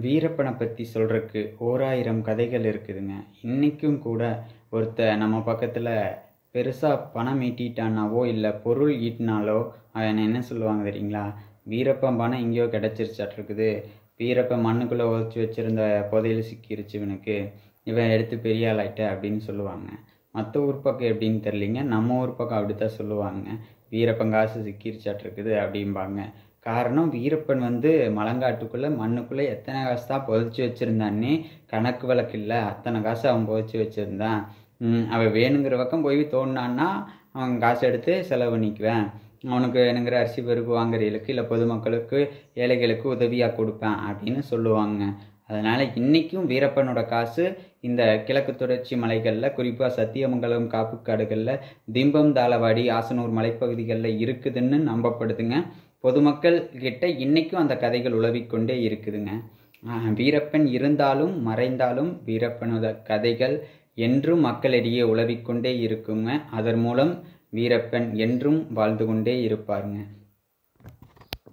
வீரப்பனை பற்றி சொல்கிறதுக்கு ஓராயிரம் கதைகள் இருக்குதுங்க. இன்றைக்கும் கூட நம்ம பக்கத்தில் பெருசாக பணம் ஈட்டிட்டானாவோ இல்லை பொருள் ஈட்டினாலோ அவன் என்ன சொல்லுவாங்க தெரியுங்களா? வீரப்பன் பணம் எங்கேயோ கிடச்சிருச்சாட்ருக்குது, வீரப்பன் மண்ணுக்குள்ளே உதச்சி வச்சுருந்த புதையல் சிக்கிருச்சு இவனுக்கு, இவன் எடுத்து பெரிய ஆளாயிட்ட அப்படின்னு சொல்லுவாங்க. மற்ற ஊர் பக்கம் எப்படின்னு தெரியலிங்க, நம்ம ஊர் பக்கம் அப்படி தான் சொல்லுவாங்க. வீரப்பன் காசு சிக்கிருச்சாட்ருக்குது அப்படிம்பாங்க. காரணம், வீரப்பன் மலங்காட்டுக்குள்ளே மண்ணுக்குள்ளே எத்தனை காசு தான் புதைச்சி வச்சுருந்தான்னே கணக்கு வழக்கு இல்லை. அத்தனை காசு அவன் புதைச்சி வச்சுருந்தான். அவன் வேணுங்கிற பக்கம் போய் தோணுனான்னா அவன் காசு எடுத்து செலவு பண்ணிக்குவேன், அவனுக்கு வேணுங்கிற அரிசி பருப்பு வாங்குறவங்களுக்கு இல்லை பொதுமக்களுக்கு ஏழைகளுக்கு உதவியாக கொடுப்பேன் அப்படின்னு சொல்லுவாங்க. அதனால் இன்றைக்கும் வீரப்பனோட காசு இந்த கிழக்கு தொடர்ச்சி மலைகளில், குறிப்பாக சத்தியமங்கலம் காப்புக்காடுகளில், திம்பம் தாளவாடி ஆசனூர் மலைப்பகுதிகளில் இருக்குதுன்னு நம்பப்படுதுங்க. பொதுமக்கள் கிட்ட இன்றைக்கும் அந்த கதைகள் உலவிக்கொண்டே இருக்குதுங்க. வீரப்பன் இருந்தாலும் மறைந்தாலும் வீரப்பனோட கதைகள் என்றும் மக்களிடையே உலவிக்கொண்டே இருக்குங்க. அதன் மூலம் வீரப்பன் என்றும் வாழ்ந்து கொண்டே இருப்பாருங்க.